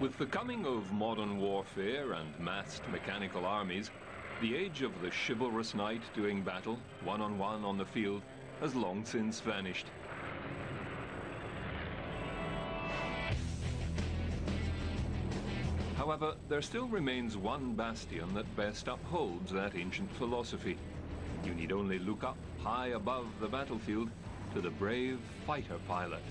With the coming of modern warfare and massed mechanical armies, the age of the chivalrous knight doing battle, one-on-one on the field, has long since vanished. However, there still remains one bastion that best upholds that ancient philosophy. You need only look up high above the battlefield to the brave fighter pilot.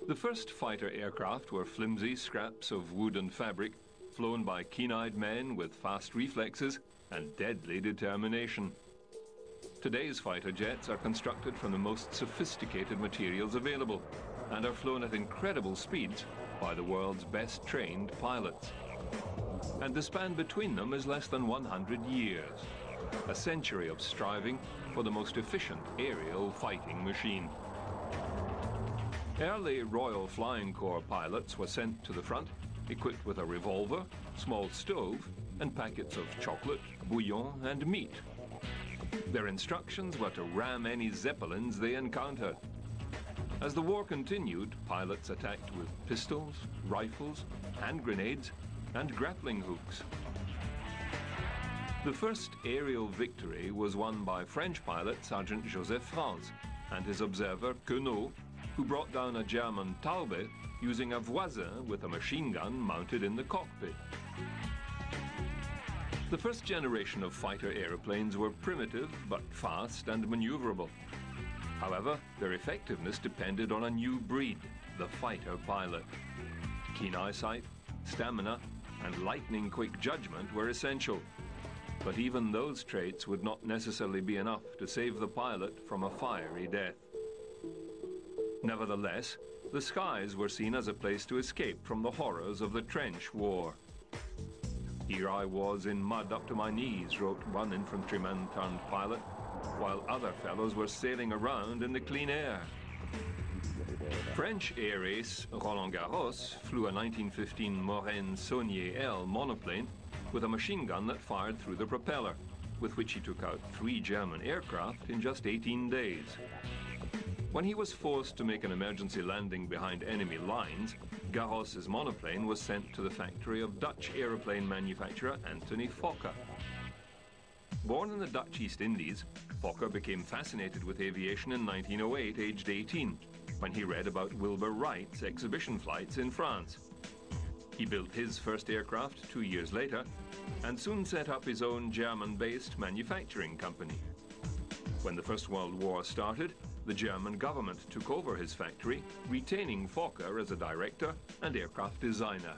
The first fighter aircraft were flimsy scraps of wood and fabric, flown by keen-eyed men with fast reflexes and deadly determination. Today's fighter jets are constructed from the most sophisticated materials available and are flown at incredible speeds by the world's best trained pilots. And the span between them is less than 100 years, a century of striving for the most efficient aerial fighting machine. Early Royal Flying Corps pilots were sent to the front, equipped with a revolver, small stove, and packets of chocolate, bouillon, and meat. Their instructions were to ram any Zeppelins they encountered. As the war continued, pilots attacked with pistols, rifles, hand grenades, and grappling hooks. The first aerial victory was won by French pilot Sergeant Joseph France and his observer Queneau, who brought down a German Taube using a Voisin with a machine gun mounted in the cockpit. The first generation of fighter aeroplanes were primitive but fast and maneuverable. However, their effectiveness depended on a new breed, the fighter pilot. Keen eyesight, stamina, and lightning-quick judgment were essential. But even those traits would not necessarily be enough to save the pilot from a fiery death. Nevertheless, the skies were seen as a place to escape from the horrors of the trench war. "Here I was in mud up to my knees," wrote one infantryman turned pilot, while other fellows were sailing around in the clean air. French air ace Roland Garros flew a 1915 Morane Saunier L monoplane with a machine gun that fired through the propeller, with which he took out 3 German aircraft in just 18 days. When he was forced to make an emergency landing behind enemy lines, Garros's monoplane was sent to the factory of Dutch aeroplane manufacturer Anthony Fokker. Born in the Dutch East Indies, Fokker became fascinated with aviation in 1908, aged 18, when he read about Wilbur Wright's exhibition flights in France. He built his first aircraft 2 years later and soon set up his own German-based manufacturing company. When the First World War started, the German government took over his factory, retaining Fokker as a director and aircraft designer.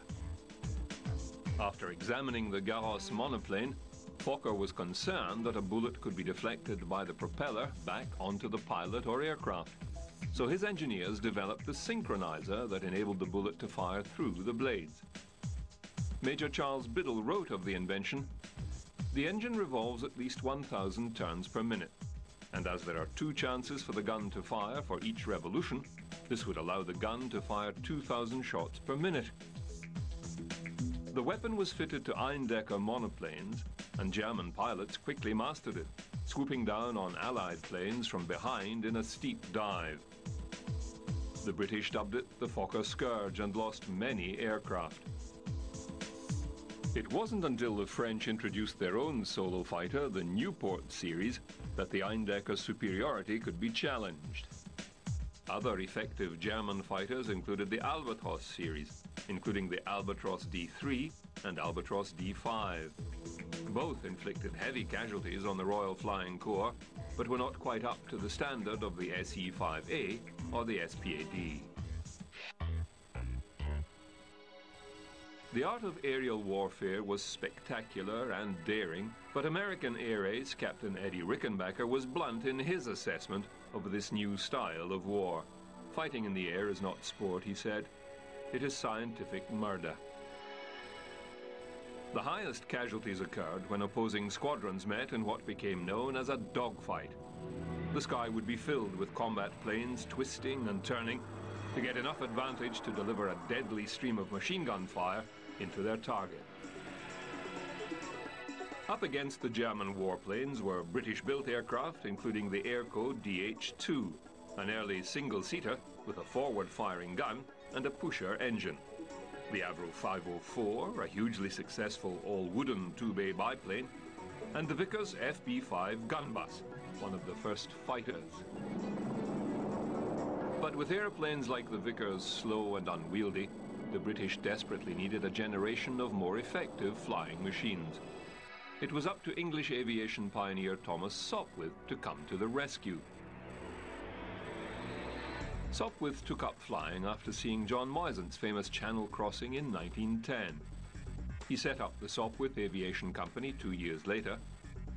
After examining the Garros monoplane, Fokker was concerned that a bullet could be deflected by the propeller back onto the pilot or aircraft. So his engineers developed the synchronizer that enabled the bullet to fire through the blades. Major Charles Biddle wrote of the invention, "The engine revolves at least 1,000 turns per minute. And as there are 2 chances for the gun to fire for each revolution, this would allow the gun to fire 2,000 shots per minute." The weapon was fitted to Eindecker monoplanes, and German pilots quickly mastered it, swooping down on Allied planes from behind in a steep dive. The British dubbed it the Fokker Scourge and lost many aircraft. It wasn't until the French introduced their own solo fighter, the Nieuport series, that the Eindecker superiority could be challenged. Other effective German fighters included the Albatros series, including the Albatros D3 and Albatros D5. Both inflicted heavy casualties on the Royal Flying Corps, but were not quite up to the standard of the SE-5A or the SPAD. The art of aerial warfare was spectacular and daring, but American air ace Captain Eddie Rickenbacker was blunt in his assessment of this new style of war. "Fighting in the air is not sport," he said. "It is scientific murder." The highest casualties occurred when opposing squadrons met in what became known as a dogfight. The sky would be filled with combat planes twisting and turning, to get enough advantage to deliver a deadly stream of machine gun fire into their target. Up against the German warplanes were British-built aircraft, including the Airco DH-2, an early single-seater with a forward-firing gun and a pusher engine. The Avro 504, a hugely successful all-wooden two-bay biplane, and the Vickers FB-5 gun bus, one of the first fighters. But with airplanes like the Vickers slow and unwieldy, the British desperately needed a generation of more effective flying machines. It was up to English aviation pioneer Thomas Sopwith to come to the rescue. Sopwith took up flying after seeing John Moisant's famous Channel crossing in 1910. He set up the Sopwith Aviation Company 2 years later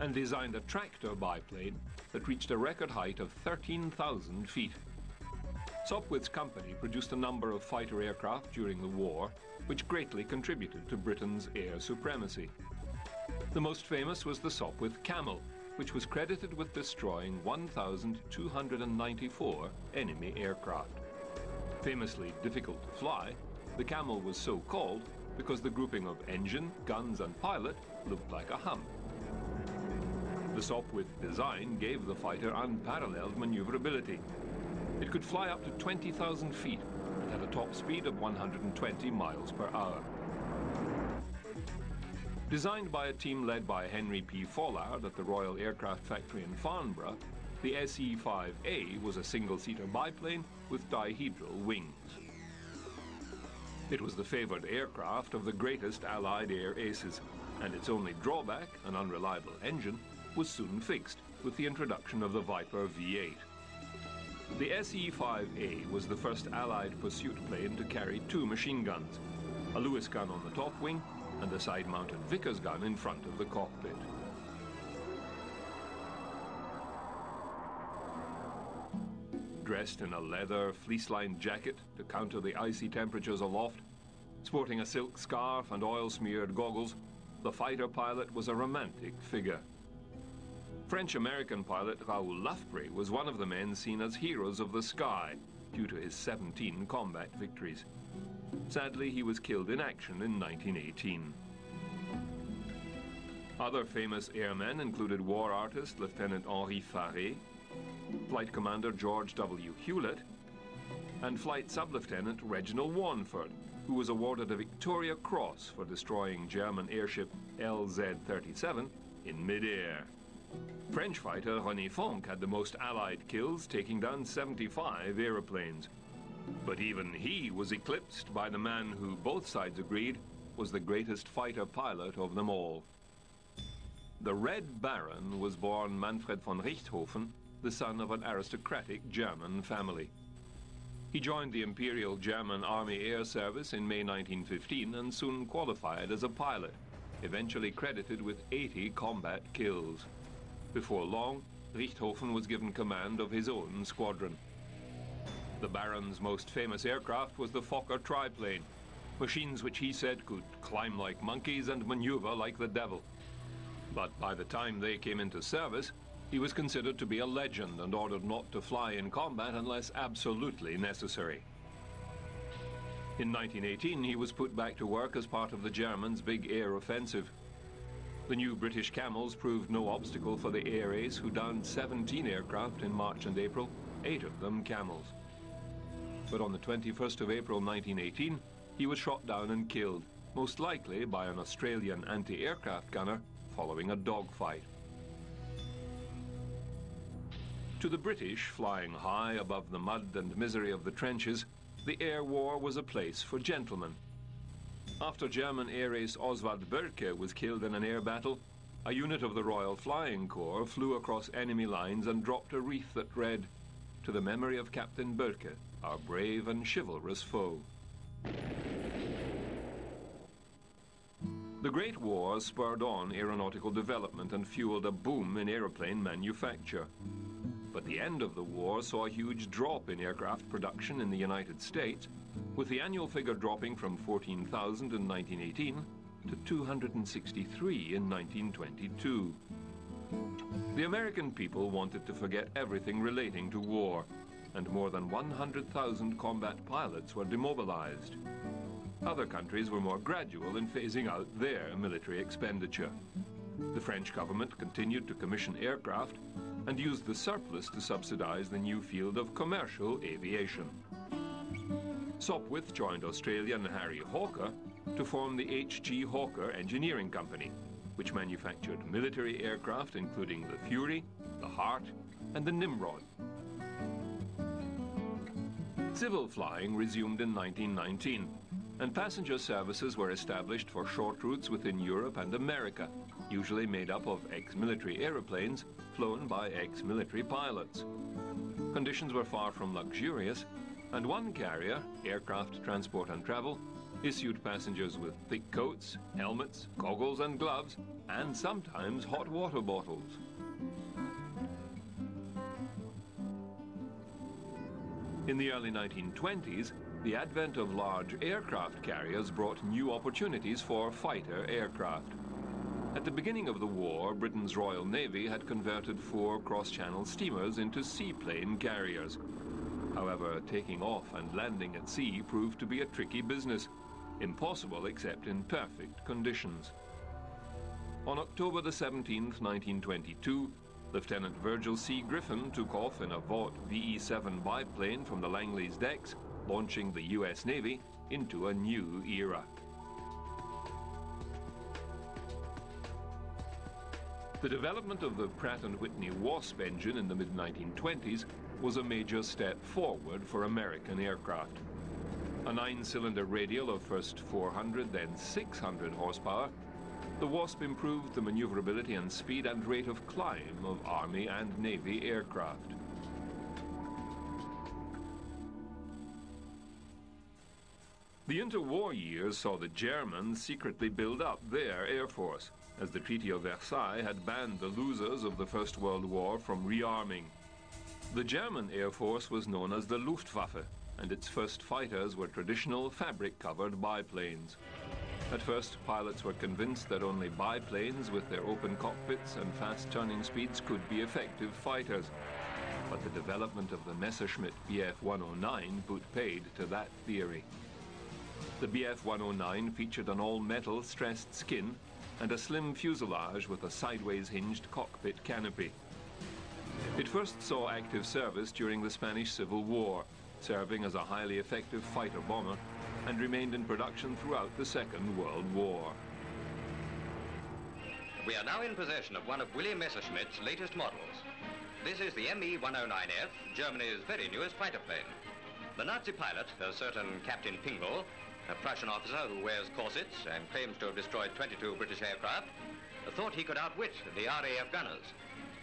and designed a tractor biplane that reached a record height of 13,000 feet. Sopwith's company produced a number of fighter aircraft during the war, which greatly contributed to Britain's air supremacy. The most famous was the Sopwith Camel, which was credited with destroying 1,294 enemy aircraft. Famously difficult to fly, the Camel was so called because the grouping of engine, guns and pilot looked like a hump. The Sopwith design gave the fighter unparalleled maneuverability. It could fly up to 20,000 feet and had a top speed of 120 miles per hour. Designed by a team led by Henry P. Follard at the Royal Aircraft Factory in Farnborough, the SE-5A was a single-seater biplane with dihedral wings. It was the favoured aircraft of the greatest Allied air aces, and its only drawback, an unreliable engine, was soon fixed with the introduction of the Viper V8. The SE-5A was the first Allied pursuit plane to carry 2 machine guns, a Lewis gun on the top wing and a side-mounted Vickers gun in front of the cockpit. Dressed in a leather, fleece-lined jacket to counter the icy temperatures aloft, sporting a silk scarf and oil-smeared goggles, the fighter pilot was a romantic figure. French-American pilot Raoul Lafpré was one of the men seen as heroes of the sky due to his 17 combat victories. Sadly, he was killed in action in 1918. Other famous airmen included war artist Lieutenant Henri Farré, Flight Commander George W. Hewlett, and Flight Sub-Lieutenant Reginald Warnford, who was awarded a Victoria Cross for destroying German airship LZ-37 in mid-air. French fighter René Fonck had the most Allied kills, taking down 75 aeroplanes. But even he was eclipsed by the man who, both sides agreed, was the greatest fighter pilot of them all. The Red Baron was born Manfred von Richthofen, the son of an aristocratic German family. He joined the Imperial German Army Air Service in May 1915 and soon qualified as a pilot, eventually credited with 80 combat kills. Before long, Richthofen was given command of his own squadron. The Baron's most famous aircraft was the Fokker triplane, machines which he said could climb like monkeys and maneuver like the devil. But by the time they came into service, he was considered to be a legend and ordered not to fly in combat unless absolutely necessary. In 1918, he was put back to work as part of the Germans' big air offensive. The new British Camels proved no obstacle for the air ace, who downed 17 aircraft in March and April, 8 of them Camels. But on the 21st of April 1918, he was shot down and killed, most likely by an Australian anti-aircraft gunner following a dogfight. To the British, flying high above the mud and misery of the trenches, the air war was a place for gentlemen. After German air ace Oswald Bölke was killed in an air battle, a unit of the Royal Flying Corps flew across enemy lines and dropped a wreath that read, "To the memory of Captain Bölke, our brave and chivalrous foe." The Great War spurred on aeronautical development and fueled a boom in aeroplane manufacture. But the end of the war saw a huge drop in aircraft production in the United States, with the annual figure dropping from 14,000 in 1918 to 263 in 1922. The American people wanted to forget everything relating to war. and more than 100,000 combat pilots were demobilized. Other countries were more gradual in phasing out their military expenditure. The French government continued to commission aircraft and used the surplus to subsidize the new field of commercial aviation. Sopwith joined Australian Harry Hawker to form the H.G. Hawker Engineering Company, which manufactured military aircraft including the Fury, the Hart, and the Nimrod. Civil flying resumed in 1919, and passenger services were established for short routes within Europe and America, usually made up of ex-military aeroplanes flown by ex-military pilots. Conditions were far from luxurious, and one carrier, Aircraft Transport and Travel, issued passengers with thick coats, helmets, goggles and gloves, and sometimes hot water bottles. In the early 1920s, the advent of large aircraft carriers brought new opportunities for fighter aircraft. At the beginning of the war, Britain's Royal Navy had converted 4 cross-channel steamers into seaplane carriers. However, taking off and landing at sea proved to be a tricky business, impossible except in perfect conditions. On October the 17th, 1922, Lieutenant Virgil C. Griffin took off in a Vought VE-7 biplane from the Langley's decks, launching the US Navy into a new era. The development of the Pratt & Whitney Wasp engine in the mid-1920s was a major step forward for American aircraft. A 9-cylinder radial of first 400, then 600 horsepower, the Wasp improved the maneuverability and speed and rate of climb of Army and Navy aircraft. The interwar years saw the Germans secretly build up their air force, as the Treaty of Versailles had banned the losers of the First World War from rearming. The German Air Force was known as the Luftwaffe, and its first fighters were traditional fabric-covered biplanes. At first, pilots were convinced that only biplanes with their open cockpits and fast turning speeds could be effective fighters. But the development of the Messerschmitt Bf-109 put paid to that theory. The Bf-109 featured an all-metal stressed skin and a slim fuselage with a sideways hinged cockpit canopy. It first saw active service during the Spanish Civil War, serving as a highly effective fighter bomber, and remained in production throughout the Second World War. We are now in possession of one of William Messerschmitt's latest models. This is the ME-109F, Germany's very newest fighter plane. The Nazi pilot, a certain Captain Pingel, a Prussian officer who wears corsets and claims to have destroyed 22 British aircraft, thought he could outwit the RAF gunners,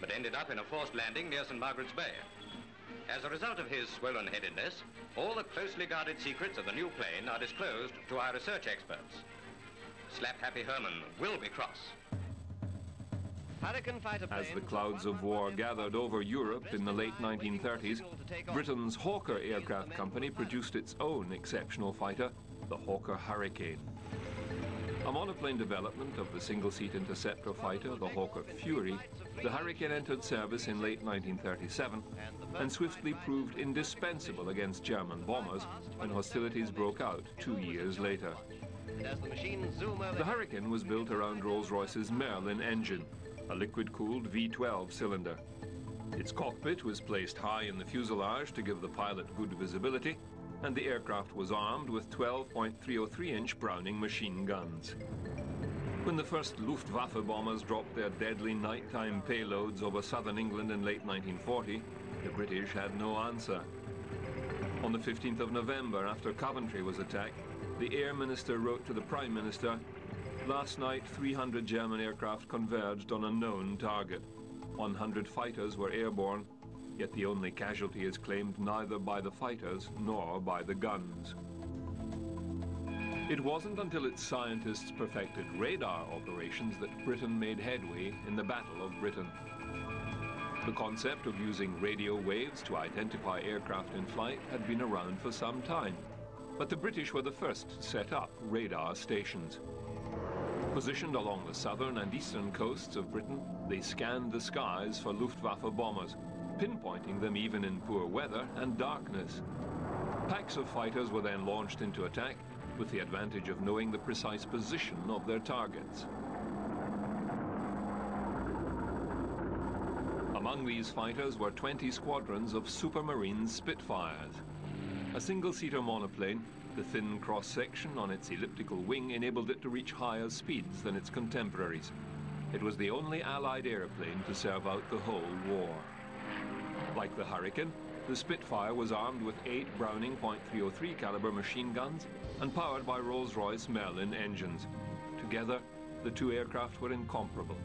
but ended up in a forced landing near St. Margaret's Bay. As a result of his swollen-headedness, all the closely guarded secrets of the new plane are disclosed to our research experts. Slap-happy Herman will be cross. As the clouds of war gathered over Europe in the late 1930s, Britain's Hawker Aircraft Company produced its own exceptional fighter, the Hawker Hurricane. A monoplane development of the single-seat interceptor fighter, the Hawker Fury, the Hurricane entered service in late 1937 and swiftly proved indispensable against German bombers when hostilities broke out 2 years later. The Hurricane was built around Rolls-Royce's Merlin engine, a liquid-cooled V12 cylinder. Its cockpit was placed high in the fuselage to give the pilot good visibility, and the aircraft was armed with 12.303-inch Browning machine guns. When the first Luftwaffe bombers dropped their deadly nighttime payloads over southern England in late 1940, the British had no answer. On the 15th of November, after Coventry was attacked, the Air Minister wrote to the Prime Minister, "Last night, 300 German aircraft converged on a known target. 100 fighters were airborne, yet the only casualty is claimed neither by the fighters nor by the guns." It wasn't until its scientists perfected radar operations that Britain made headway in the Battle of Britain. The concept of using radio waves to identify aircraft in flight had been around for some time, but the British were the first to set up radar stations. Positioned along the southern and eastern coasts of Britain, they scanned the skies for Luftwaffe bombers, pinpointing them even in poor weather and darkness. Packs of fighters were then launched into attack with the advantage of knowing the precise position of their targets. Among these fighters were 20 squadrons of Supermarine Spitfires. A single-seater monoplane, the thin cross-section on its elliptical wing enabled it to reach higher speeds than its contemporaries. It was the only Allied airplane to serve out the whole war. Like the Hurricane, the Spitfire was armed with 8 Browning .303 caliber machine guns and powered by Rolls-Royce Merlin engines. Together, the two aircraft were incomparable.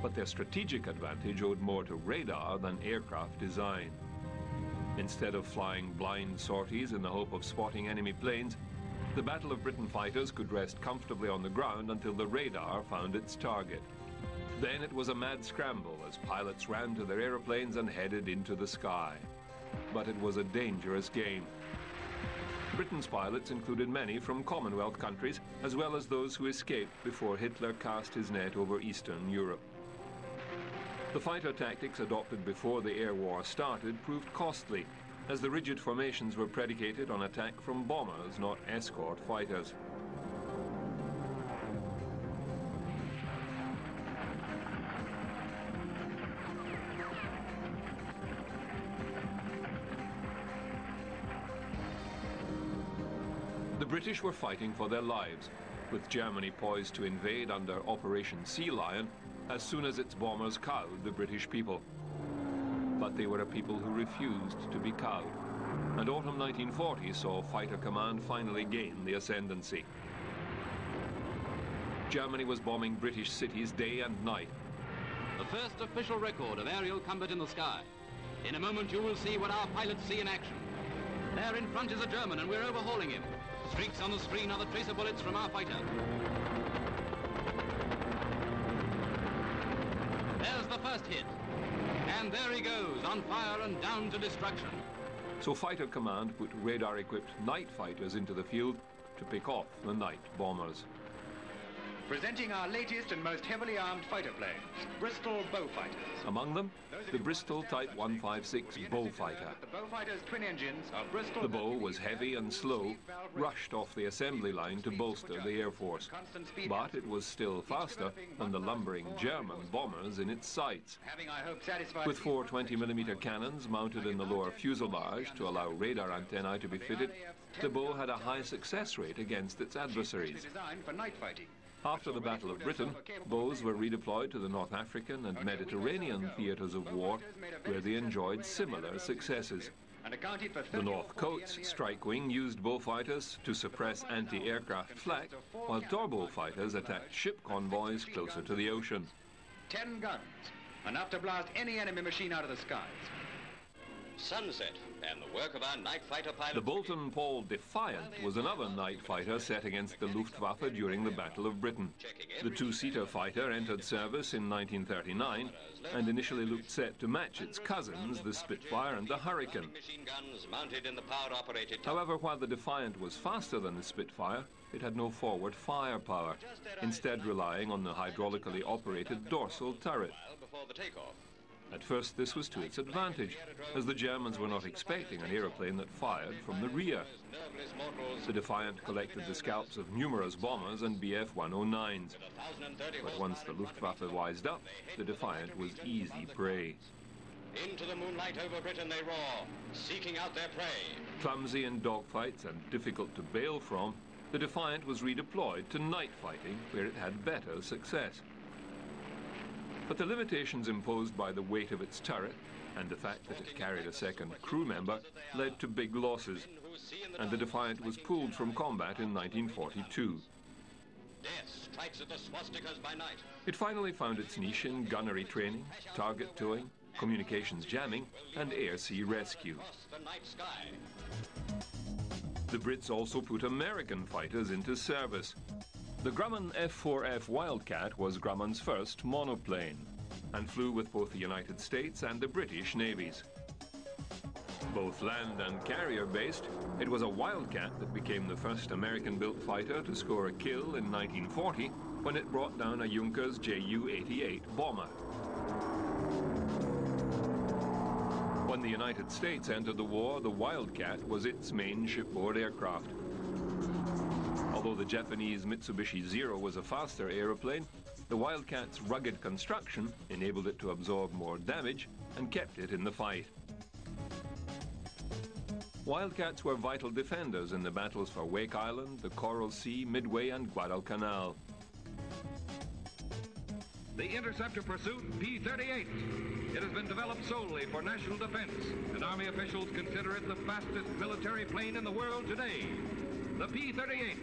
But their strategic advantage owed more to radar than aircraft design. Instead of flying blind sorties in the hope of spotting enemy planes, the Battle of Britain fighters could rest comfortably on the ground until the radar found its target. Then it was a mad scramble as pilots ran to their aeroplanes and headed into the sky. But it was a dangerous game. Britain's pilots included many from Commonwealth countries, as well as those who escaped before Hitler cast his net over Eastern Europe. The fighter tactics adopted before the air war started proved costly, as the rigid formations were predicated on attack from bombers, not escort fighters. The British were fighting for their lives, with Germany poised to invade under Operation Sea Lion as soon as its bombers cowed the British people. But they were a people who refused to be cowed, and autumn 1940 saw Fighter Command finally gain the ascendancy. Germany was bombing British cities day and night. The first official record of aerial combat in the sky. In a moment you will see what our pilots see in action. There in front is a German and we're overhauling him. Streaks on the screen are the tracer bullets from our fighter. There's the first hit. And there he goes, on fire and down to destruction. So Fighter Command put radar-equipped night fighters into the field to pick off the night bombers. Presenting our latest and most heavily armed fighter planes, Bristol Beaufighters. Among them, the Bristol Type 156 Beaufighter. The Beau was heavy and slow, rushed off the assembly line to bolster the Air Force. But it was still faster than the lumbering German bombers in its sights. With 4 20mm cannons mounted in the lower fuselage to allow radar antennae to be fitted, the Beau had a high success rate against its adversaries. After the Battle of Britain, Beaux were redeployed to the North African and Mediterranean theatres of war, where they enjoyed similar successes. The North Coats Strike Wing used Beaufighters to suppress anti-aircraft flak, while Torbo fighters attacked ship convoys closer to the ocean. 10 guns, enough to blast any enemy machine out of the skies. Sunset, and the work of our night fighter pilots. The Bolton Paul Defiant was another night fighter set against the Luftwaffe during the Battle of Britain. The two-seater fighter entered service in 1939 and initially looked set to match its cousins, the Spitfire and the Hurricane. However, while the Defiant was faster than the Spitfire, it had no forward firepower, instead relying on the hydraulically operated dorsal turret. At first, this was to its advantage, as the Germans were not expecting an aeroplane that fired from the rear. The Defiant collected the scalps of numerous bombers and Bf-109s. But once the Luftwaffe wised up, the Defiant was easy prey. Into the moonlight over Britain they roar, seeking out their prey. Clumsy in dogfights and difficult to bail from, the Defiant was redeployed to night fighting, where it had better success. But the limitations imposed by the weight of its turret and the fact that it carried a second crew member led to big losses, and the Defiant was pulled from combat in 1942. It finally found its niche in gunnery training, target towing, communications jamming, and air-sea rescue. The Brits also put American fighters into service. The Grumman F-4F Wildcat was Grumman's first monoplane and flew with both the United States and the British navies. Both land and carrier-based, it was a Wildcat that became the first American-built fighter to score a kill in 1940 when it brought down a Junkers Ju-88 bomber. When the United States entered the war, the Wildcat was its main shipboard aircraft. Although the Japanese Mitsubishi Zero was a faster aeroplane, the Wildcat's rugged construction enabled it to absorb more damage and kept it in the fight. Wildcats were vital defenders in the battles for Wake Island, the Coral Sea, Midway, and Guadalcanal. The interceptor pursuit P-38. It has been developed solely for national defense, and Army officials consider it the fastest military plane in the world today. The P-38,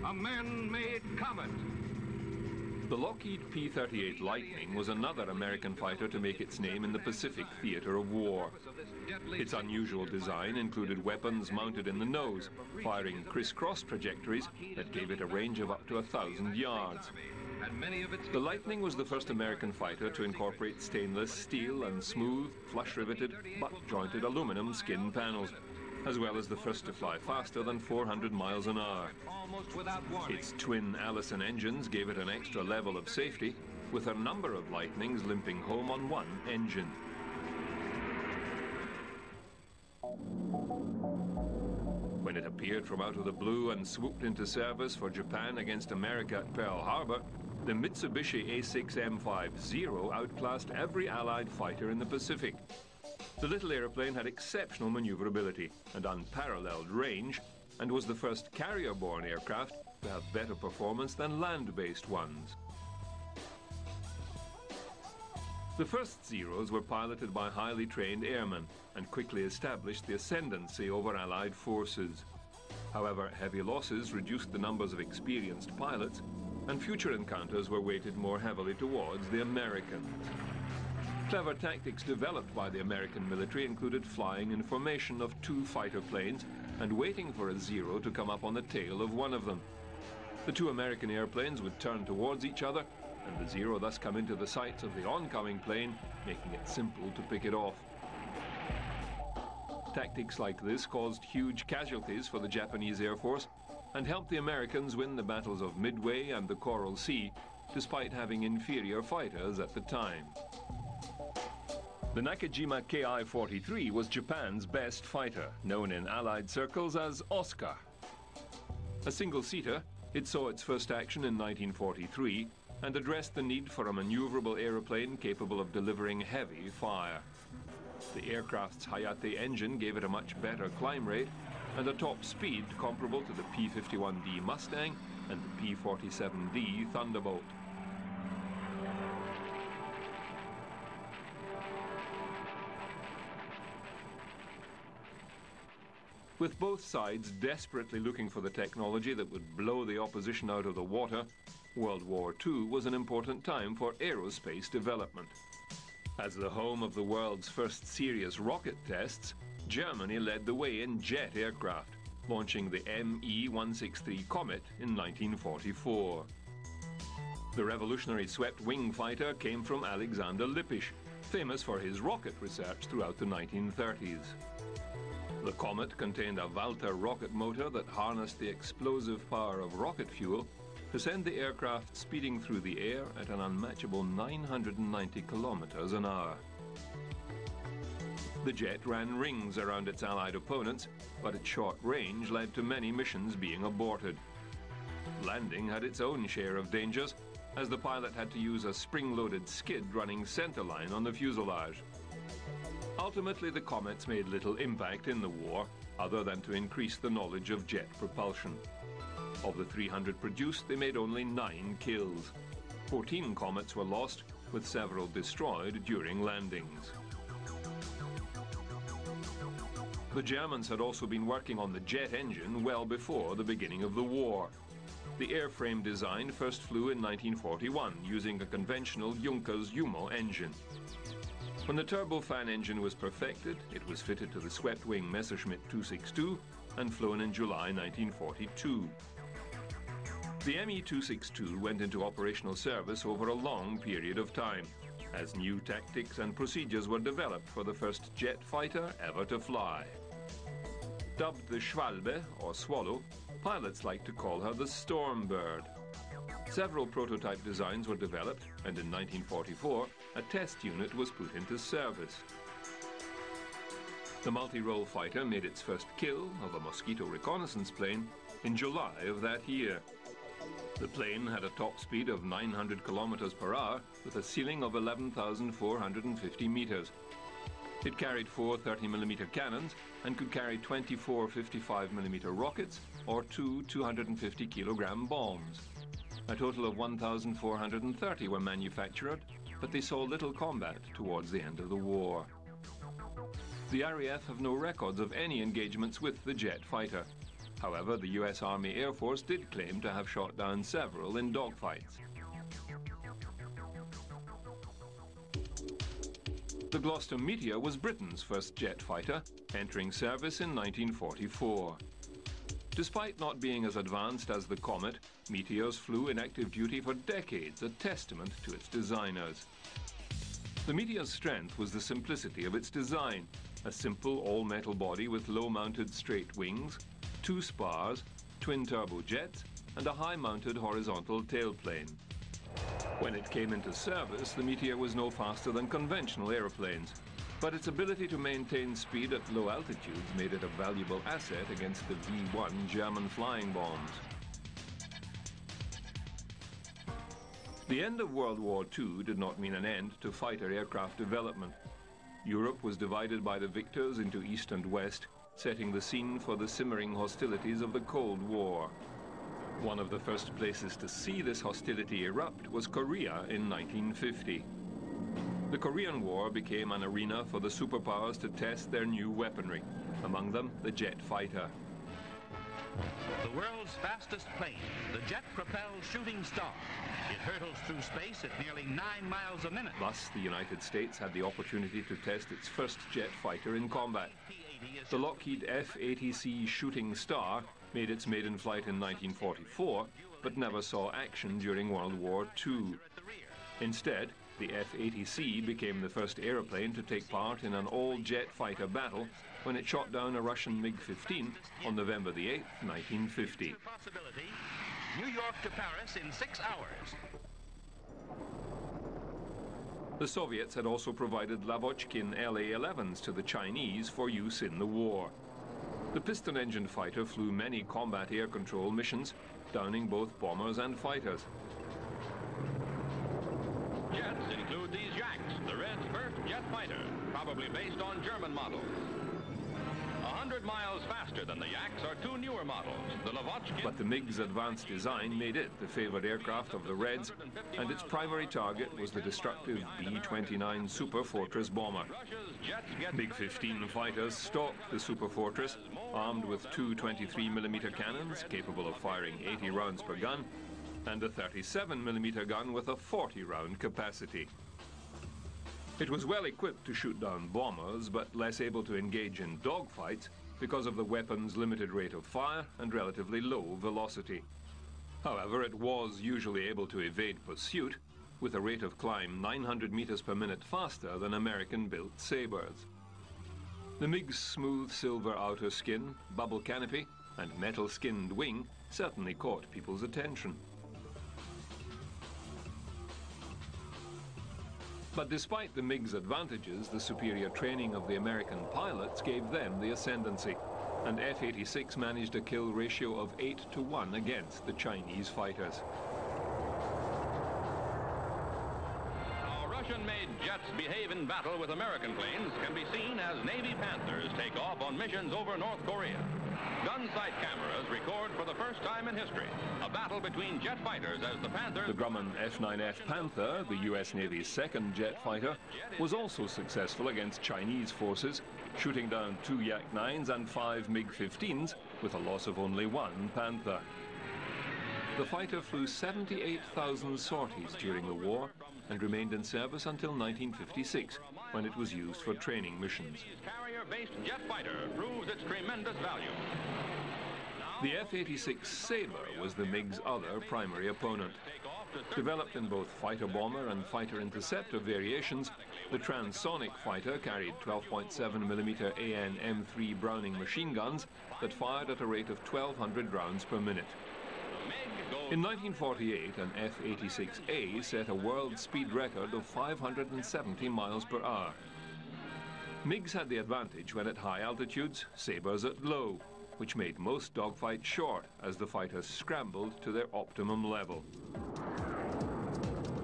a man-made comet. The Lockheed P-38 Lightning was another American fighter to make its name in the Pacific theater of war. Its unusual design included weapons mounted in the nose, firing crisscross trajectories that gave it a range of up to 1,000 yards. The Lightning was the first American fighter to incorporate stainless steel and smooth, flush-riveted, butt-jointed aluminum skin panels, as well as the first to fly faster than 400 miles an hour. Its twin Allison engines gave it an extra level of safety, with a number of Lightnings limping home on one engine. When it appeared from out of the blue and swooped into service for Japan against America at Pearl Harbor, the Mitsubishi A6M50 outclassed every Allied fighter in the Pacific. The little airplane had exceptional maneuverability and unparalleled range, and was the first carrier-borne aircraft to have better performance than land-based ones. The first Zeros were piloted by highly trained airmen and quickly established the ascendancy over Allied forces. However, heavy losses reduced the numbers of experienced pilots, and future encounters were weighted more heavily towards the Americans. Clever tactics developed by the American military included flying in formation of two fighter planes and waiting for a Zero to come up on the tail of one of them. The two American airplanes would turn towards each other, and the Zero thus come into the sights of the oncoming plane, making it simple to pick it off. Tactics like this caused huge casualties for the Japanese Air Force and helped the Americans win the battles of Midway and the Coral Sea, despite having inferior fighters at the time. The Nakajima Ki-43 was Japan's best fighter, known in Allied circles as Oscar. A single-seater, it saw its first action in 1943 and addressed the need for a maneuverable aeroplane capable of delivering heavy fire. The aircraft's Hayate engine gave it a much better climb rate and a top speed comparable to the P-51D Mustang and the P-47D Thunderbolt. With both sides desperately looking for the technology that would blow the opposition out of the water, World War II was an important time for aerospace development. As the home of the world's first serious rocket tests, Germany led the way in jet aircraft, launching the Me-163 Comet in 1944. The revolutionary swept-wing fighter came from Alexander Lippisch, famous for his rocket research throughout the 1930s. The Comet contained a Walter rocket motor that harnessed the explosive power of rocket fuel to send the aircraft speeding through the air at an unmatchable 990 kilometers an hour. The jet ran rings around its Allied opponents, but its short range led to many missions being aborted. Landing had its own share of dangers, as the pilot had to use a spring-loaded skid running centerline on the fuselage. Ultimately, the Comets made little impact in the war, other than to increase the knowledge of jet propulsion. Of the 300 produced, they made only 9 kills. 14 Comets were lost, with several destroyed during landings. The Germans had also been working on the jet engine well before the beginning of the war. The airframe design first flew in 1941 using a conventional Junkers Jumo engine. When the turbofan engine was perfected, it was fitted to the swept-wing Messerschmitt 262 and flown in July 1942. The Me-262 went into operational service over a long period of time, as new tactics and procedures were developed for the first jet fighter ever to fly. Dubbed the Schwalbe, or Swallow, pilots like to call her the Storm Bird. Several prototype designs were developed, and in 1944, a test unit was put into service. The multi-role fighter made its first kill of a Mosquito reconnaissance plane in July of that year. The plane had a top speed of 900 kilometers per hour with a ceiling of 11,450 meters. It carried 4 30mm cannons and could carry 24 55mm rockets or 2 250-kilogram bombs. A total of 1,430 were manufactured, but they saw little combat towards the end of the war. The RAF have no records of any engagements with the jet fighter. However, the US Army Air Force did claim to have shot down several in dogfights. The Gloucester Meteor was Britain's first jet fighter, entering service in 1944. Despite not being as advanced as the Comet, Meteors flew in active duty for decades, a testament to its designers. The Meteor's strength was the simplicity of its design, a simple all-metal body with low-mounted straight wings, 2 spars, twin turbojets, and a high-mounted horizontal tailplane. When it came into service, the Meteor was no faster than conventional aeroplanes, but its ability to maintain speed at low altitudes made it a valuable asset against the V-1 German flying bombs. The end of World War II did not mean an end to fighter aircraft development. Europe was divided by the victors into East and West, setting the scene for the simmering hostilities of the Cold War. One of the first places to see this hostility erupt was Korea in 1950. The Korean War became an arena for the superpowers to test their new weaponry, among them the jet fighter. The world's fastest plane, the jet-propelled Shooting Star. It hurtles through space at nearly 9 miles a minute. Thus, the United States had the opportunity to test its first jet fighter in combat. The Lockheed F-80C Shooting Star made its maiden flight in 1944, but never saw action during World War II. Instead, the F-80C became the first airplane to take part in an all-jet fighter battle when it shot down a Russian MiG-15 on November the 8th, 1950. New York to Paris in 6 hours. The Soviets had also provided Lavochkin La-11s to the Chinese for use in the war. The piston-engine fighter flew many combat air control missions, downing both bombers and fighters. Jets include these Yaks, the Red's first jet fighter, probably based on German models. 100 miles faster than the Yaks are 2 newer models, the Lavochkin... But the MiG's advanced design made it the favored aircraft of the Reds, and its primary target was the destructive B-29 Super Fortress bomber. MiG-15 fighters stalked the Super Fortress, armed with 2 23mm cannons capable of firing 80 rounds per gun, and a 37mm gun with a 40-round capacity. It was well equipped to shoot down bombers, but less able to engage in dogfights because of the weapon's limited rate of fire and relatively low velocity. However, it was usually able to evade pursuit with a rate of climb 900 meters per minute faster than American-built Sabres. The MiG's smooth silver outer skin, bubble canopy, and metal-skinned wing certainly caught people's attention. But despite the MiG's advantages, the superior training of the American pilots gave them the ascendancy, and F-86 managed a kill ratio of 8-to-1 against the Chinese fighters. How Russian-made jets behave in battle with American planes can be seen as Navy Panthers take off on missions over North Korea. Gun-sight cameras record for the first time in history a battle between jet fighters as the Panthers... The Grumman F-9F Panther, the U.S. Navy's second jet fighter, was also successful against Chinese forces, shooting down 2 Yak-9s and 5 MiG-15s with a loss of only 1 Panther. The fighter flew 78,000 sorties during the war and remained in service until 1956, when it was used for training missions. Carrier-based jet fighter proves its tremendous value. The F-86 Sabre was the MiG's other primary opponent. Developed in both fighter-bomber and fighter-interceptor variations, the transonic fighter carried 12.7mm AN M3 Browning machine guns that fired at a rate of 1,200 rounds per minute. In 1948, an F-86A set a world speed record of 570 miles per hour. MiGs had the advantage when at high altitudes, Sabres at low, which made most dogfights short as the fighters scrambled to their optimum level.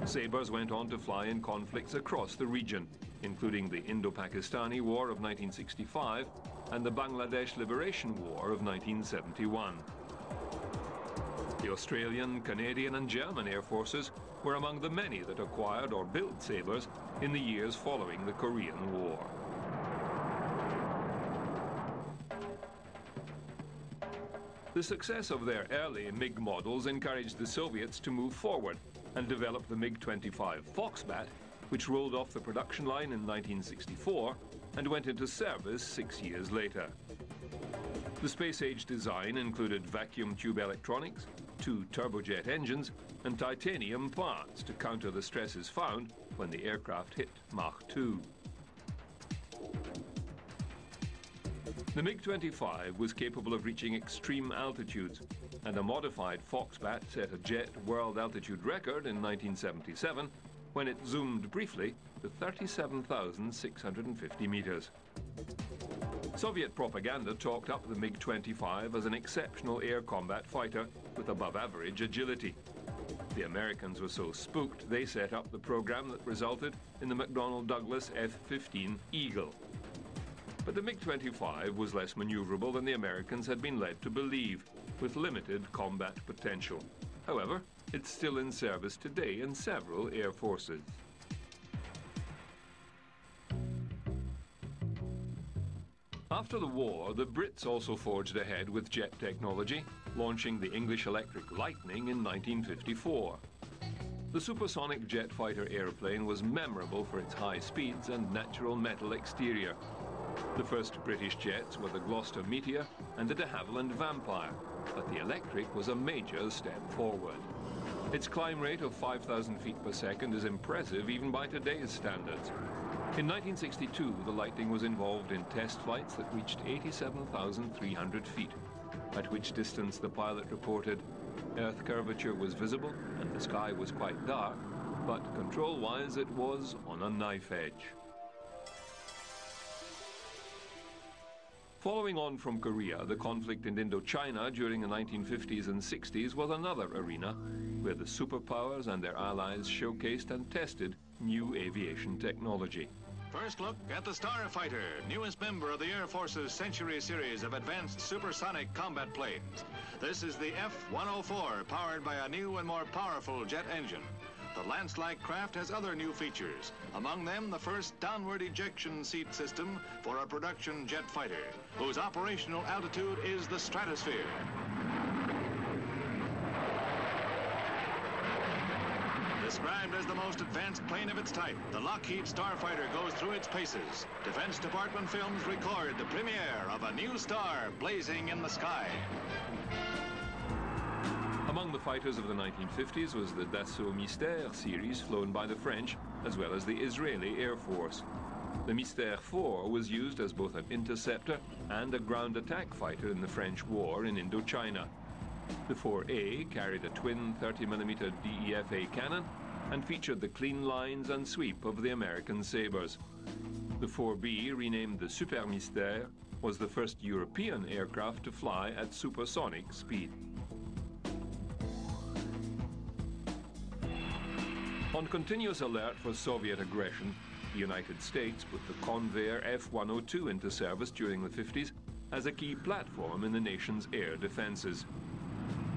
Sabres went on to fly in conflicts across the region, including the Indo-Pakistani War of 1965 and the Bangladesh Liberation War of 1971. The Australian, Canadian and German air forces were among the many that acquired or built Sabres in the years following the Korean War. The success of their early MiG models encouraged the Soviets to move forward and develop the MiG-25 Foxbat, which rolled off the production line in 1964 and went into service 6 years later. The space-age design included vacuum tube electronics, 2 turbojet engines, and titanium parts to counter the stresses found when the aircraft hit Mach 2. The MiG-25 was capable of reaching extreme altitudes, and a modified Foxbat set a jet world altitude record in 1977 when it zoomed briefly to 37,650 meters. Soviet propaganda talked up the MiG-25 as an exceptional air combat fighter with above-average agility. The Americans were so spooked they set up the program that resulted in the McDonnell Douglas F-15 Eagle. But the MiG-25 was less maneuverable than the Americans had been led to believe, with limited combat potential. However, it's still in service today in several air forces. After the war, the Brits also forged ahead with jet technology, launching the English Electric Lightning in 1954. The supersonic jet fighter airplane was memorable for its high speeds and natural metal exterior. The first British jets were the Gloucester Meteor and the de Havilland Vampire, but the Electric was a major step forward. Its climb rate of 5,000 feet per second is impressive even by today's standards. In 1962, the Lightning was involved in test flights that reached 87,300 feet, at which distance the pilot reported Earth curvature was visible and the sky was quite dark, but control-wise it was on a knife edge. Following on from Korea, the conflict in Indochina during the 1950s and 60s was another arena where the superpowers and their allies showcased and tested new aviation technology. First look at the Starfighter, newest member of the Air Force's Century series of advanced supersonic combat planes. This is the F-104, powered by a new and more powerful jet engine. The Lance-like craft has other new features, among them the first downward ejection seat system for a production jet fighter, whose operational altitude is the stratosphere. Described as the most advanced plane of its type, the Lockheed Starfighter goes through its paces. Defense Department films record the premiere of a new star blazing in the sky. Among the fighters of the 1950s was the Dassault Mystère series flown by the French, as well as the Israeli Air Force. The Mystère 4 was used as both an interceptor and a ground attack fighter in the French war in Indochina. The 4A carried a twin 30mm DEFA cannon and featured the clean lines and sweep of the American Sabres. The 4B, renamed the Super Mystère, was the first European aircraft to fly at supersonic speed. On continuous alert for Soviet aggression, the United States put the Convair F-102 into service during the 50s as a key platform in the nation's air defenses.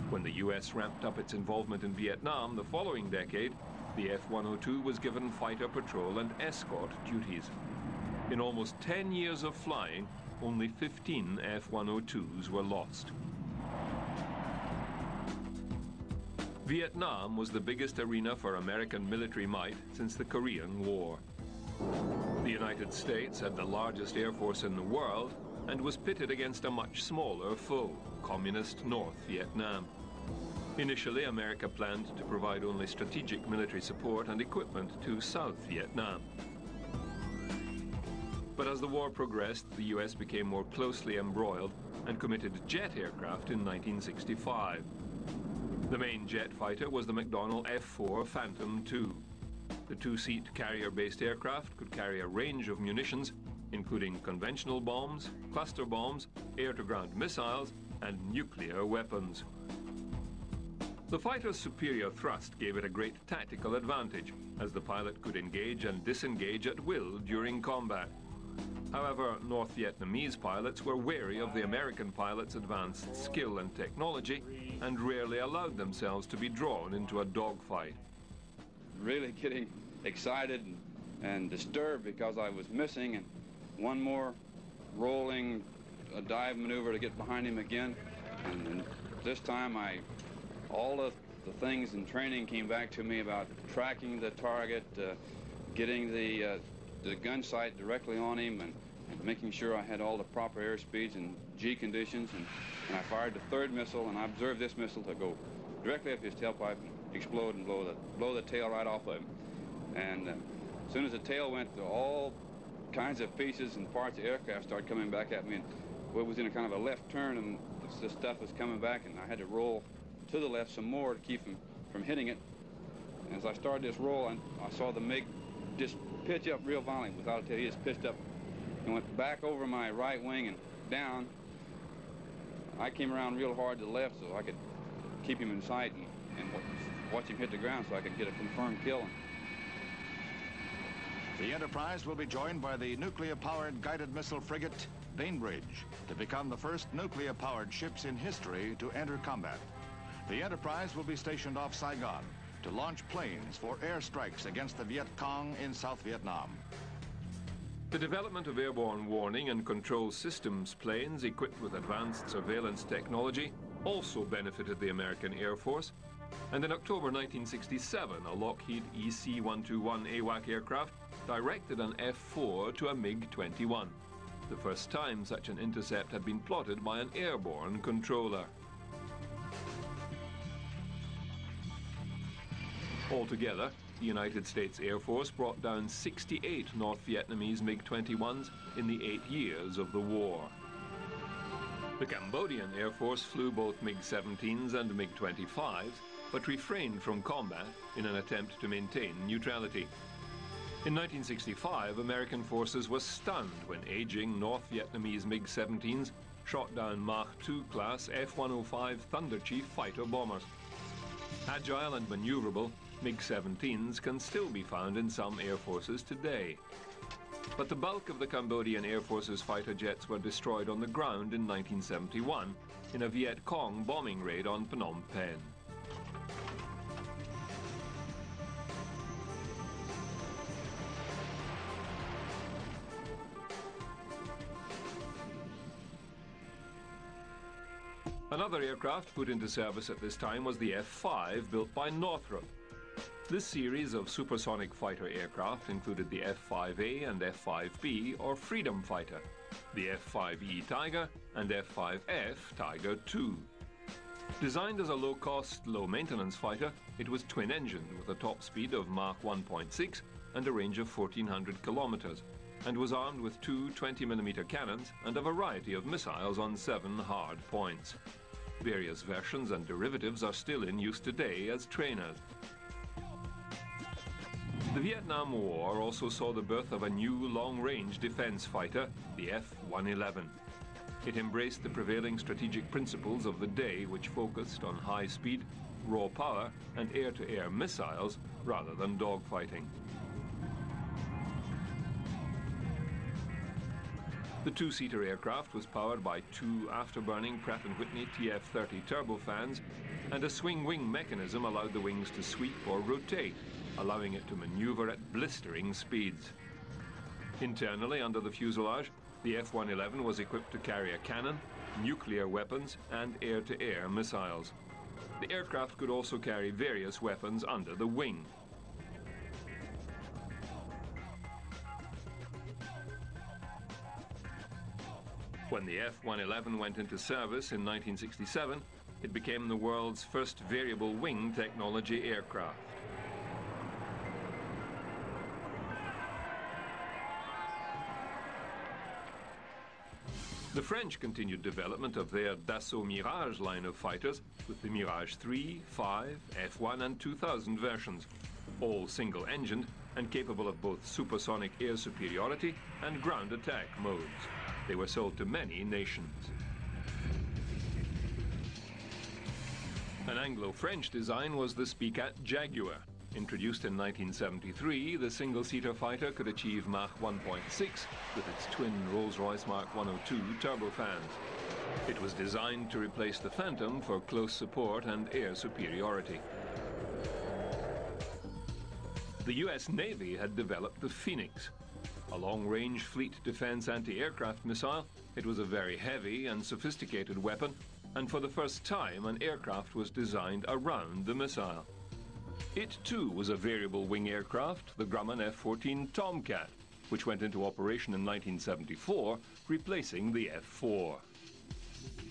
When the US ramped up its involvement in Vietnam the following decade, the F-102 was given fighter patrol and escort duties. In almost 10 years of flying, only 15 F-102s were lost. Vietnam was the biggest arena for American military might since the Korean War. The United States had the largest air force in the world and was pitted against a much smaller foe, communist North Vietnam. Initially, America planned to provide only strategic military support and equipment to South Vietnam. But as the war progressed, the US became more closely embroiled and committed jet aircraft in 1965. The main jet fighter was the McDonnell F-4 Phantom II. The two-seat carrier-based aircraft could carry a range of munitions including conventional bombs, cluster bombs, air-to-ground missiles, and nuclear weapons. The fighter's superior thrust gave it a great tactical advantage, as the pilot could engage and disengage at will during combat. However, North Vietnamese pilots were wary of the American pilots' advanced skill and technology and rarely allowed themselves to be drawn into a dogfight. Really getting excited and disturbed because I was missing, and one more rolling a dive maneuver to get behind him again. And this time all of the things in training came back to me about tracking the target, getting the gun sight directly on him, and making sure I had all the proper air speeds and G conditions. And I fired the third missile, and I observed this missile to go directly up his tailpipe and explode and blow the tail right off of him. And as soon as the tail went, all kinds of pieces and parts of the aircraft started coming back at me. And it was in a kind of a left turn, and this stuff was coming back, and I had to roll to the left some more to keep him from hitting it. And as I started this roll, I saw the MiG just pitch up real violently. Without a tail, he just pitched up and went back over my right wing and down. I came around real hard to the left so I could keep him in sight and watch him hit the ground so I could get a confirmed kill. The Enterprise will be joined by the nuclear-powered guided missile frigate Bainbridge to become the first nuclear-powered ships in history to enter combat. The Enterprise will be stationed off Saigon to launch planes for airstrikes against the Viet Cong in South Vietnam. The development of airborne warning and control systems planes equipped with advanced surveillance technology also benefited the American Air Force, and in October 1967, a Lockheed EC-121 AWAC aircraft directed an F-4 to a MiG-21, the first time such an intercept had been plotted by an airborne controller. Altogether, the United States Air Force brought down 68 North Vietnamese MiG-21s in the 8 years of the war. The Cambodian Air Force flew both MiG-17s and MiG-25s, but refrained from combat in an attempt to maintain neutrality. In 1965, American forces were stunned when aging North Vietnamese MiG-17s shot down Mach II class F-105 Thunder Chief fighter bombers. Agile and maneuverable, MiG-17s can still be found in some air forces today. But the bulk of the Cambodian Air Force's fighter jets were destroyed on the ground in 1971 in a Viet Cong bombing raid on Phnom Penh. Another aircraft put into service at this time was the F-5, built by Northrop. This series of supersonic fighter aircraft included the F-5A and F-5B, or Freedom Fighter, the F-5E Tiger, and F-5F Tiger II. Designed as a low-cost, low-maintenance fighter, it was twin-engined with a top speed of Mach 1.6 and a range of 1,400 kilometers, and was armed with two 20mm cannons and a variety of missiles on 7 hard points. Various versions and derivatives are still in use today as trainers. The Vietnam War also saw the birth of a new long-range defense fighter, the F-111. It embraced the prevailing strategic principles of the day, which focused on high speed, raw power, and air-to-air missiles rather than dogfighting. The two-seater aircraft was powered by two afterburning Pratt & Whitney TF-30 turbofans, and a swing-wing mechanism allowed the wings to sweep or rotate, allowing it to maneuver at blistering speeds. Internally, under the fuselage, the F-111 was equipped to carry a cannon, nuclear weapons, and air-to-air missiles. The aircraft could also carry various weapons under the wing. When the F-111 went into service in 1967, it became the world's first variable wing technology aircraft. The French continued development of their Dassault Mirage line of fighters with the Mirage 3, 5, F-1 and 2000 versions, all single-engined and capable of both supersonic air superiority and ground attack modes. They were sold to many nations. An Anglo-French design was the Spicat Jaguar. Introduced in 1973, the single-seater fighter could achieve Mach 1.6 with its twin Rolls-Royce Mark 102 turbofans. It was designed to replace the Phantom for close support and air superiority. The US Navy had developed the Phoenix. A long-range fleet defense anti-aircraft missile, it was a very heavy and sophisticated weapon, and for the first time an aircraft was designed around the missile. It too was a variable wing aircraft, the Grumman F-14 Tomcat, which went into operation in 1974, replacing the F-4.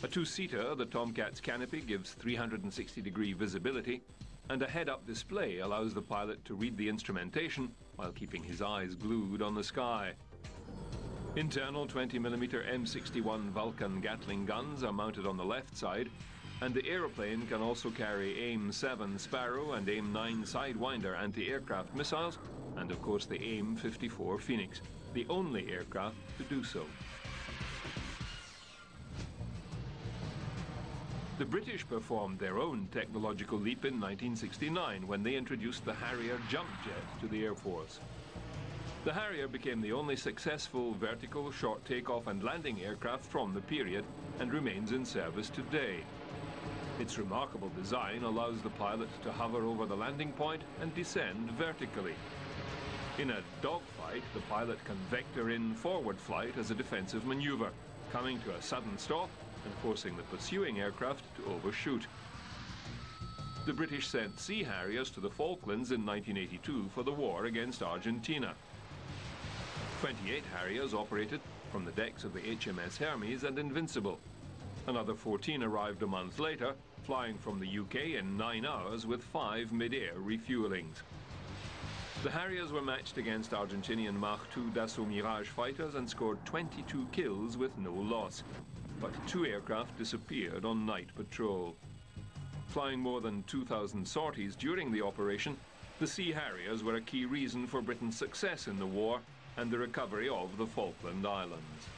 A two-seater, the Tomcat's canopy gives 360-degree visibility, and a head-up display allows the pilot to read the instrumentation while keeping his eyes glued on the sky. Internal 20mm M61 Vulcan Gatling guns are mounted on the left side, and the aeroplane can also carry AIM-7 Sparrow and AIM-9 Sidewinder anti-aircraft missiles, and of course the AIM-54 Phoenix, the only aircraft to do so. The British performed their own technological leap in 1969 when they introduced the Harrier jump jet to the Air Force. The Harrier became the only successful vertical, short takeoff and landing aircraft from the period and remains in service today. Its remarkable design allows the pilot to hover over the landing point and descend vertically. In a dogfight, the pilot can vector in forward flight as a defensive maneuver, coming to a sudden stop and forcing the pursuing aircraft to overshoot. The British sent Sea Harriers to the Falklands in 1982 for the war against Argentina. 28 Harriers operated from the decks of the HMS Hermes and Invincible. Another 14 arrived a month later, flying from the UK in 9 hours with 5 mid-air refuelings. The Harriers were matched against Argentinian Mach 2 Dassault Mirage fighters and scored 22 kills with no loss. But 2 aircraft disappeared on night patrol. Flying more than 2,000 sorties during the operation, the Sea Harriers were a key reason for Britain's success in the war and the recovery of the Falkland Islands.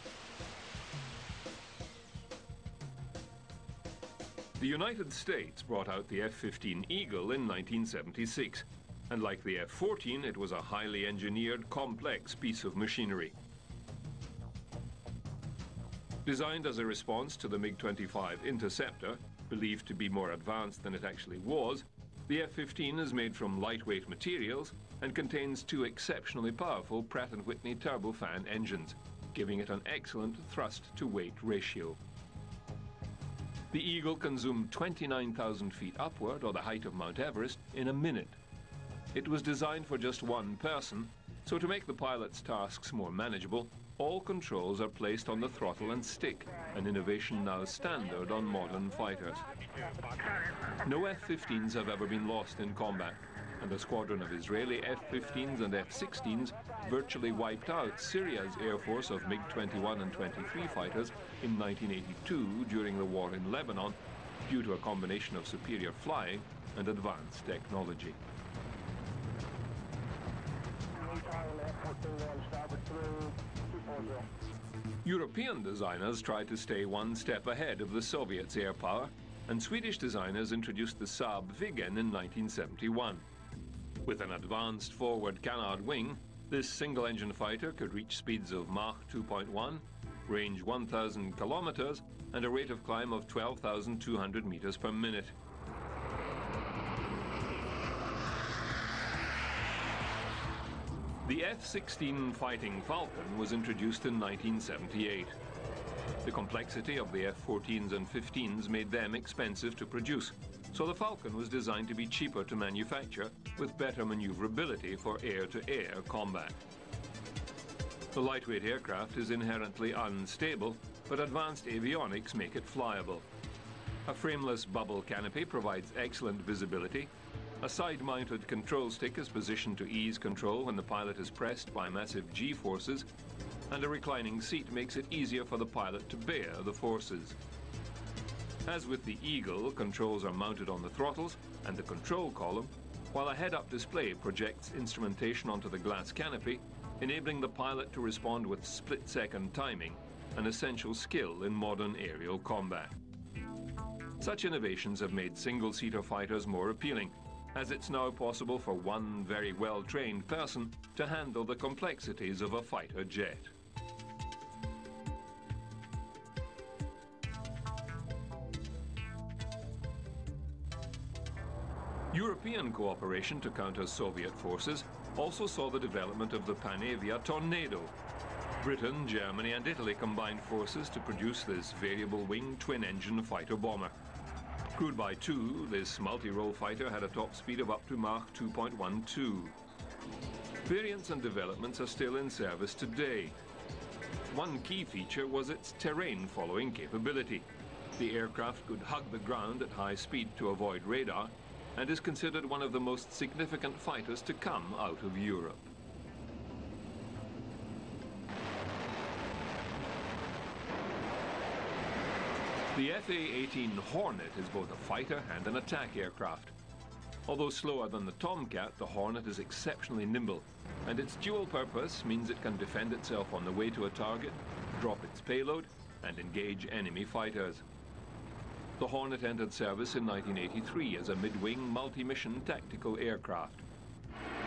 The United States brought out the F-15 Eagle in 1976, and like the F-14, it was a highly engineered, complex piece of machinery. Designed as a response to the MiG-25 Interceptor, believed to be more advanced than it actually was, the F-15 is made from lightweight materials and contains 2 exceptionally powerful Pratt & Whitney turbofan engines, giving it an excellent thrust-to-weight ratio. The Eagle can zoom 29,000 feet upward, or the height of Mount Everest, in a minute. It was designed for just one person, so to make the pilot's tasks more manageable, all controls are placed on the throttle and stick, an innovation now standard on modern fighters. No F-15s have ever been lost in combat, and a squadron of Israeli F-15s and F-16s virtually wiped out Syria's Air Force of MiG-21 and 23 fighters in 1982 during the war in Lebanon, due to a combination of superior flying and advanced technology. European designers tried to stay one step ahead of the Soviets' air power, and Swedish designers introduced the Saab Viggen in 1971. With an advanced forward canard wing, this single-engine fighter could reach speeds of Mach 2.1, range 1,000 kilometers, and a rate of climb of 12,200 meters per minute. The F-16 Fighting Falcon was introduced in 1978. The complexity of the F-14s and 15s made them expensive to produce, so the Falcon was designed to be cheaper to manufacture with better maneuverability for air-to-air combat. The lightweight aircraft is inherently unstable, but advanced avionics make it flyable. A frameless bubble canopy provides excellent visibility. A side-mounted control stick is positioned to ease control when the pilot is pressed by massive G-forces, and a reclining seat makes it easier for the pilot to bear the forces. As with the Eagle, controls are mounted on the throttles and the control column, while a head-up display projects instrumentation onto the glass canopy, enabling the pilot to respond with split-second timing, an essential skill in modern aerial combat. Such innovations have made single-seater fighters more appealing, as it's now possible for one very well-trained person to handle the complexities of a fighter jet. European cooperation to counter Soviet forces also saw the development of the Panavia Tornado. Britain, Germany and Italy combined forces to produce this variable-wing twin-engine fighter-bomber. Crewed by two, this multi-role fighter had a top speed of up to Mach 2.12. Variants and developments are still in service today. One key feature was its terrain-following capability. The aircraft could hug the ground at high speed to avoid radar, and is considered one of the most significant fighters to come out of Europe. The FA-18 Hornet is both a fighter and an attack aircraft. Although slower than the Tomcat, the Hornet is exceptionally nimble, and its dual purpose means it can defend itself on the way to a target, drop its payload, and engage enemy fighters. The Hornet entered service in 1983 as a mid-wing multi-mission tactical aircraft.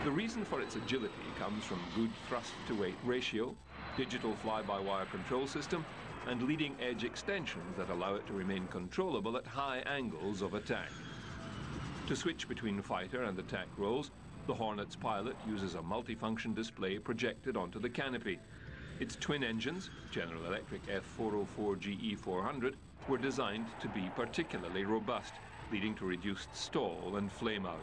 The reason for its agility comes from good thrust-to-weight ratio, digital fly-by-wire control system, and leading-edge extensions that allow it to remain controllable at high angles of attack. To switch between fighter and attack roles, the Hornet's pilot uses a multifunction display projected onto the canopy. Its twin engines, General Electric F404GE400, were designed to be particularly robust, leading to reduced stall and flame-out.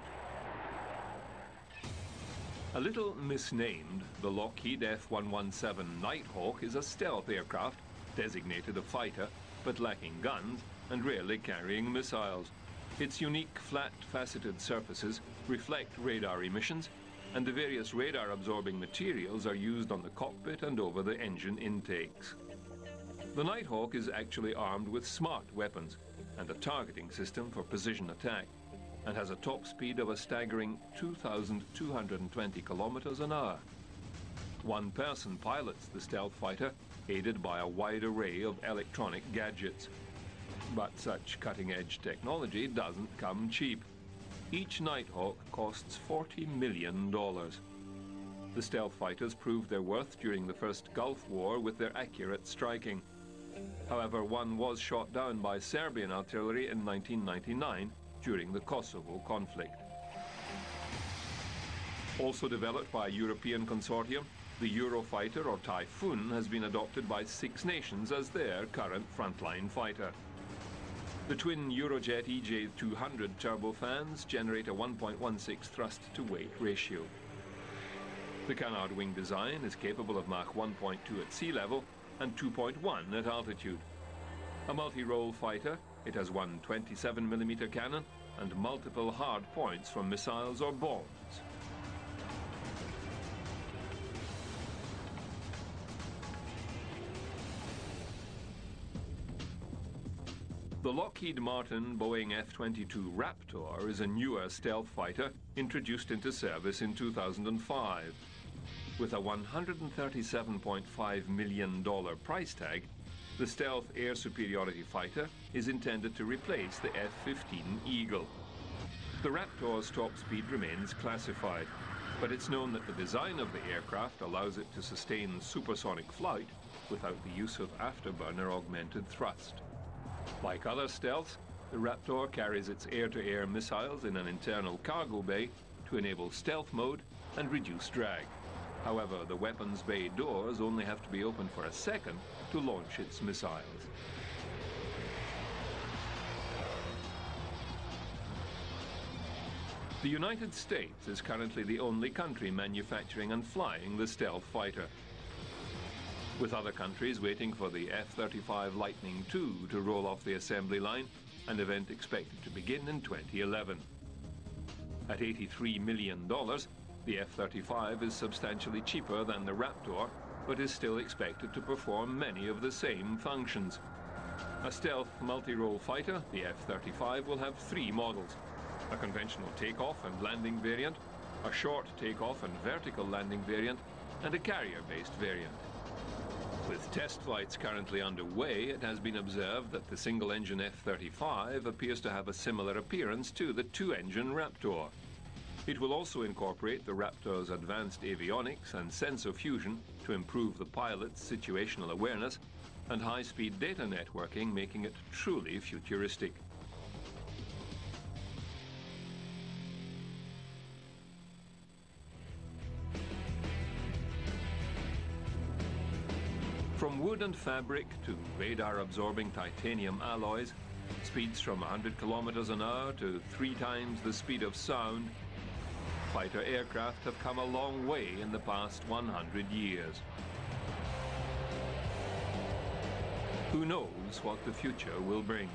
A little misnamed, the Lockheed F-117 Nighthawk is a stealth aircraft, designated a fighter, but lacking guns and rarely carrying missiles. Its unique flat faceted surfaces reflect radar emissions, and the various radar-absorbing materials are used on the cockpit and over the engine intakes. The Nighthawk is actually armed with smart weapons and a targeting system for precision attack, and has a top speed of a staggering 2,220 kilometers an hour. One person pilots the stealth fighter, aided by a wide array of electronic gadgets. But such cutting-edge technology doesn't come cheap. Each Nighthawk costs $40 million. The stealth fighters proved their worth during the first Gulf War with their accurate striking. However, one was shot down by Serbian artillery in 1999 during the Kosovo conflict. Also developed by a European consortium, the Eurofighter, or Typhoon, has been adopted by 6 nations as their current frontline fighter. The twin Eurojet EJ200 turbofans generate a 1.16 thrust-to-weight ratio. The canard wing design is capable of Mach 1.2 at sea level and 2.1 at altitude. A multi-role fighter, it has one 27mm cannon and multiple hard points for missiles or bombs. The Lockheed Martin Boeing F-22 Raptor is a newer stealth fighter introduced into service in 2005. With a $137.5 million price tag, the stealth air superiority fighter is intended to replace the F-15 Eagle. The Raptor's top speed remains classified, but it's known that the design of the aircraft allows it to sustain supersonic flight without the use of afterburner augmented thrust. Like other stealths, the Raptor carries its air-to-air missiles in an internal cargo bay to enable stealth mode and reduce drag. However, the weapons bay doors only have to be opened for a second to launch its missiles. The United States is currently the only country manufacturing and flying the stealth fighter, with other countries waiting for the F-35 Lightning II to roll off the assembly line, an event expected to begin in 2011. At $83 million, the F-35 is substantially cheaper than the Raptor, but is still expected to perform many of the same functions. A stealth multi-role fighter, the F-35 will have 3 models. a conventional takeoff and landing variant, a short takeoff and vertical landing variant, and a carrier-based variant. With test flights currently underway, it has been observed that the single-engine F-35 appears to have a similar appearance to the two-engine Raptor. It will also incorporate the Raptor's advanced avionics and sensor fusion to improve the pilot's situational awareness and high-speed data networking, making it truly futuristic. From wood and fabric to radar-absorbing titanium alloys, speeds from 100 kilometers an hour to 3 times the speed of sound, fighter aircraft have come a long way in the past 100 years. Who knows what the future will bring?